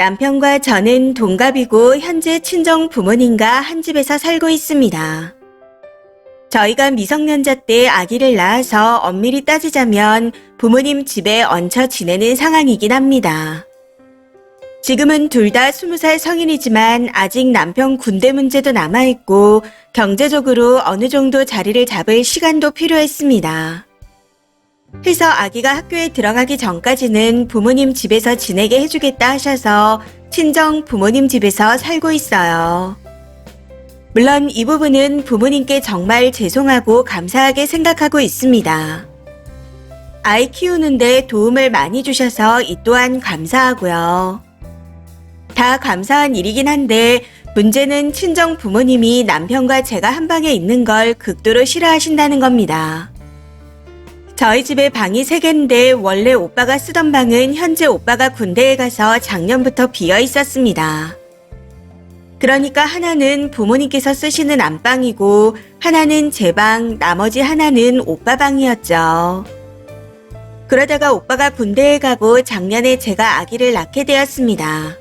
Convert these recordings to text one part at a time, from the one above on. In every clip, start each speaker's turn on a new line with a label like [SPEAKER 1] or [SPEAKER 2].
[SPEAKER 1] 남편과 저는 동갑이고 현재 친정 부모님과 한 집에서 살고 있습니다. 저희가 미성년자 때 아기를 낳아서 엄밀히 따지자면 부모님 집에 얹혀 지내는 상황이긴 합니다. 지금은 둘 다 20살 성인이지만 아직 남편 군대 문제도 남아있고 경제적으로 어느 정도 자리를 잡을 시간도 필요했습니다. 해서 아기가 학교에 들어가기 전까지는 부모님 집에서 지내게 해주겠다 하셔서 친정 부모님 집에서 살고 있어요. 물론 이 부분은 부모님께 정말 죄송하고 감사하게 생각하고 있습니다. 아이 키우는데 도움을 많이 주셔서 이 또한 감사하고요. 다 감사한 일이긴 한데 문제는 친정 부모님이 남편과 제가 한 방에 있는 걸 극도로 싫어하신다는 겁니다. 저희 집에 방이 3개인데 원래 오빠가 쓰던 방은 현재 오빠가 군대에 가서 작년부터 비어 있었습니다. 그러니까 하나는 부모님께서 쓰시는 안방이고 하나는 제 방, 나머지 하나는 오빠 방이었죠. 그러다가 오빠가 군대에 가고 작년에 제가 아기를 낳게 되었습니다.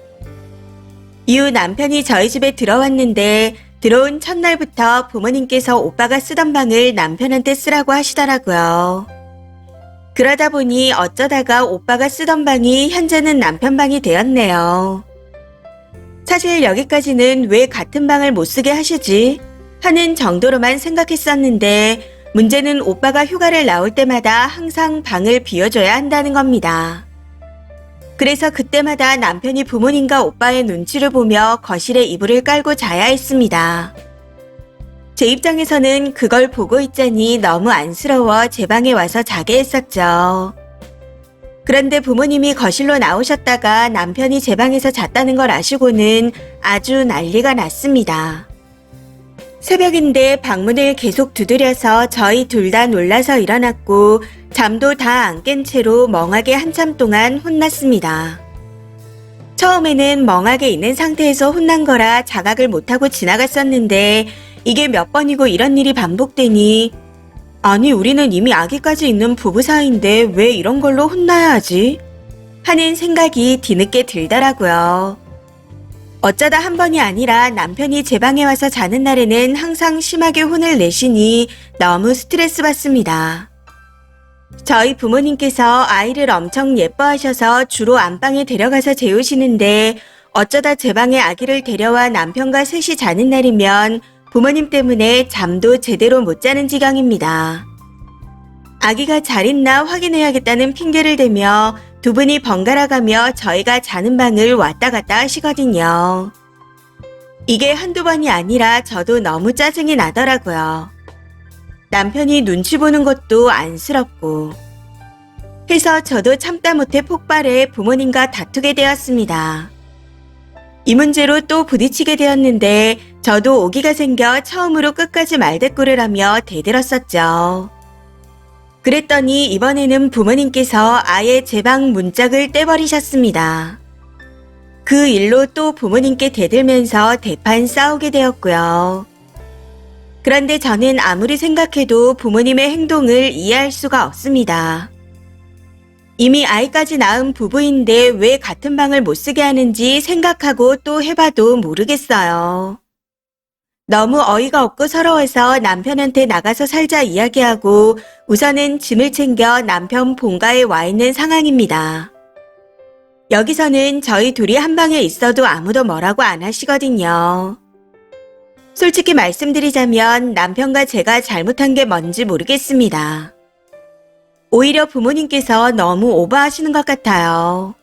[SPEAKER 1] 이후 남편이 저희 집에 들어왔는데 들어온 첫날부터 부모님께서 오빠가 쓰던 방을 남편한테 쓰라고 하시더라고요. 그러다 보니 어쩌다가 오빠가 쓰던 방이 현재는 남편 방이 되었네요. 사실 여기까지는 왜 같은 방을 못 쓰게 하시지? 하는 정도로만 생각했었는데 문제는 오빠가 휴가를 나올 때마다 항상 방을 비워줘야 한다는 겁니다. 그래서 그때마다 남편이 부모님과 오빠의 눈치를 보며 거실에 이불을 깔고 자야 했습니다. 제 입장에서는 그걸 보고 있자니 너무 안쓰러워 제 방에 와서 자게 했었죠. 그런데 부모님이 거실로 나오셨다가 남편이 제 방에서 잤다는 걸 아시고는 아주 난리가 났습니다. 새벽인데 방문을 계속 두드려서 저희 둘 다 놀라서 일어났고 잠도 다 안 깬 채로 멍하게 한참 동안 혼났습니다. 처음에는 멍하게 있는 상태에서 혼난 거라 자각을 못하고 지나갔었는데 이게 몇 번이고 이런 일이 반복되니 아니 우리는 이미 아기까지 있는 부부 사이인데 왜 이런 걸로 혼나야 하지? 하는 생각이 뒤늦게 들더라고요. 어쩌다 한 번이 아니라 남편이 제 방에 와서 자는 날에는 항상 심하게 혼을 내시니 너무 스트레스 받습니다. 저희 부모님께서 아이를 엄청 예뻐하셔서 주로 안방에 데려가서 재우시는데 어쩌다 제 방에 아기를 데려와 남편과 셋이 자는 날이면 부모님 때문에 잠도 제대로 못 자는 지경입니다. 아기가 잘 있나 확인해야겠다는 핑계를 대며 두 분이 번갈아 가며 저희가 자는 방을 왔다 갔다 하시거든요. 이게 한두 번이 아니라 저도 너무 짜증이 나더라고요. 남편이 눈치 보는 것도 안쓰럽고 해서 저도 참다 못해 폭발해 부모님과 다투게 되었습니다. 이 문제로 또 부딪히게 되었는데 저도 오기가 생겨 처음으로 끝까지 말대꾸를 하며 대들었었죠. 그랬더니 이번에는 부모님께서 아예 제 방 문짝을 떼버리셨습니다. 그 일로 또 부모님께 대들면서 대판 싸우게 되었고요. 그런데 저는 아무리 생각해도 부모님의 행동을 이해할 수가 없습니다. 이미 아이까지 낳은 부부인데 왜 같은 방을 못 쓰게 하는지 생각하고 또 해봐도 모르겠어요. 너무 어이가 없고 서러워서 남편한테 나가서 살자 이야기하고 우선은 짐을 챙겨 남편 본가에 와 있는 상황입니다. 여기서는 저희 둘이 한 방에 있어도 아무도 뭐라고 안 하시거든요. 솔직히 말씀드리자면 남편과 제가 잘못한 게 뭔지 모르겠습니다. 오히려 부모님께서 너무 오버하시는 것 같아요.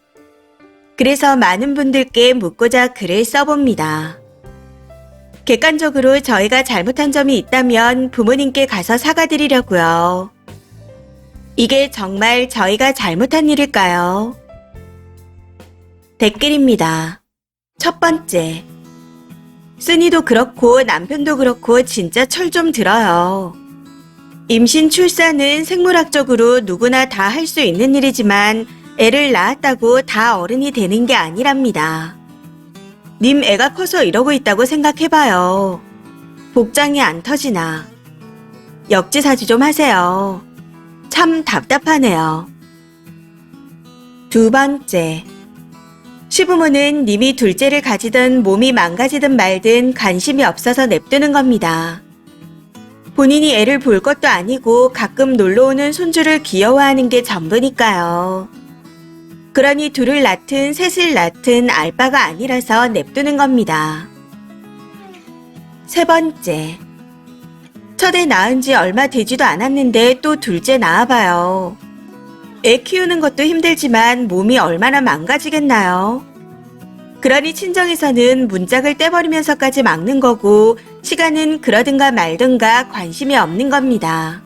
[SPEAKER 1] 그래서 많은 분들께 묻고자 글을 써봅니다. 객관적으로 저희가 잘못한 점이 있다면 부모님께 가서 사과드리려고요. 이게 정말 저희가 잘못한 일일까요? 댓글입니다. 첫 번째. 쓰니도 그렇고 남편도 그렇고 진짜 철 좀 들어요. 임신 출산은 생물학적으로 누구나 다 할 수 있는 일이지만 애를 낳았다고 다 어른이 되는 게 아니랍니다. 님 애가 커서 이러고 있다고 생각해봐요. 복장이 안 터지나. 역지사지 좀 하세요. 참 답답하네요. 두 번째. 시부모는 님이 둘째를 가지든 몸이 망가지든 말든 관심이 없어서 냅두는 겁니다. 본인이 애를 볼 것도 아니고 가끔 놀러오는 손주를 귀여워하는 게 전부니까요. 그러니 둘을 낳든 셋을 낳든 알 바가 아니라서 냅두는 겁니다. 세 번째, 첫애 낳은 지 얼마 되지도 않았는데 또 둘째 낳아봐요. 애 키우는 것도 힘들지만 몸이 얼마나 망가지겠나요? 그러니 친정에서는 문짝을 떼버리면서까지 막는 거고 시간은 그러든가 말든가 관심이 없는 겁니다.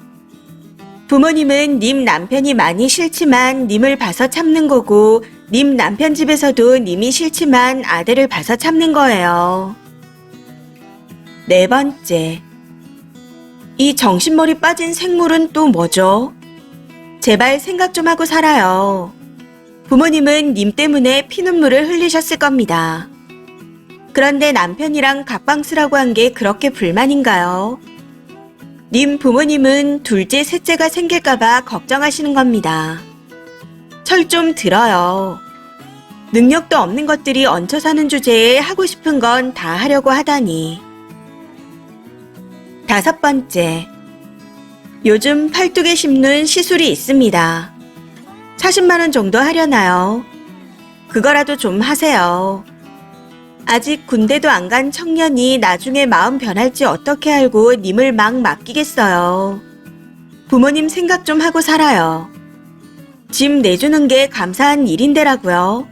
[SPEAKER 1] 부모님은 님 남편이 많이 싫지만 님을 봐서 참는 거고 님 남편 집에서도 님이 싫지만 아들을 봐서 참는 거예요. 네 번째, 이 정신머리 빠진 생물은 또 뭐죠? 제발 생각 좀 하고 살아요. 부모님은 님 때문에 피눈물을 흘리셨을 겁니다. 그런데 남편이랑 갑방스라고 한 게 그렇게 불만인가요? 님 부모님은 둘째, 셋째가 생길까봐 걱정하시는 겁니다. 철 좀 들어요. 능력도 없는 것들이 얹혀 사는 주제에 하고 싶은 건 다 하려고 하다니. 다섯 번째, 요즘 팔뚝에 심는 시술이 있습니다. 40만 원 정도 하려나요? 그거라도 좀 하세요. 아직 군대도 안 간 청년이 나중에 마음 변할지 어떻게 알고 님을 막 맡기겠어요. 부모님 생각 좀 하고 살아요. 집 내주는 게 감사한 일인데라고요.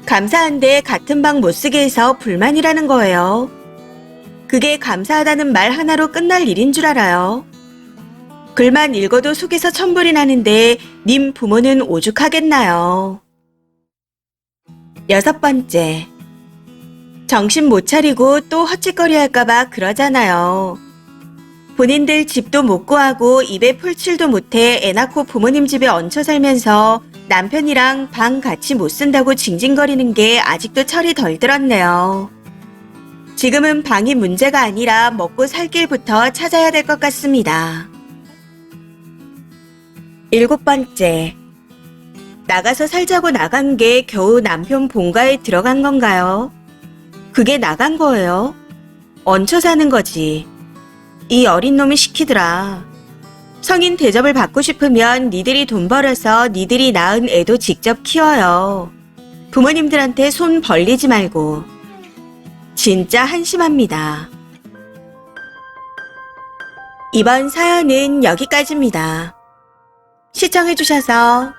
[SPEAKER 1] 감사한데 같은 방 못 쓰게 해서 불만이라는 거예요. 그게 감사하다는 말 하나로 끝날 일인 줄 알아요. 글만 읽어도 속에서 천불이 나는데 님 부모는 오죽하겠나요. 여섯 번째, 정신 못 차리고 또 헛짓거리 할까봐 그러잖아요. 본인들 집도 못 구하고 입에 풀칠도 못해 애 낳고 부모님 집에 얹혀 살면서 남편이랑 방 같이 못 쓴다고 징징거리는 게 아직도 철이 덜 들었네요. 지금은 방이 문제가 아니라 먹고 살 길부터 찾아야 될 것 같습니다. 일곱 번째, 나가서 살자고 나간 게 겨우 남편 본가에 들어간 건가요? 그게 나간 거예요? 얹혀 사는 거지. 이 어린 놈이 시키더라. 성인 대접을 받고 싶으면 니들이 돈 벌어서 니들이 낳은 애도 직접 키워요. 부모님들한테 손 벌리지 말고. 진짜 한심합니다. 이번 사연은 여기까지입니다. 시청해주셔서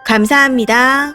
[SPEAKER 1] 감사합니다.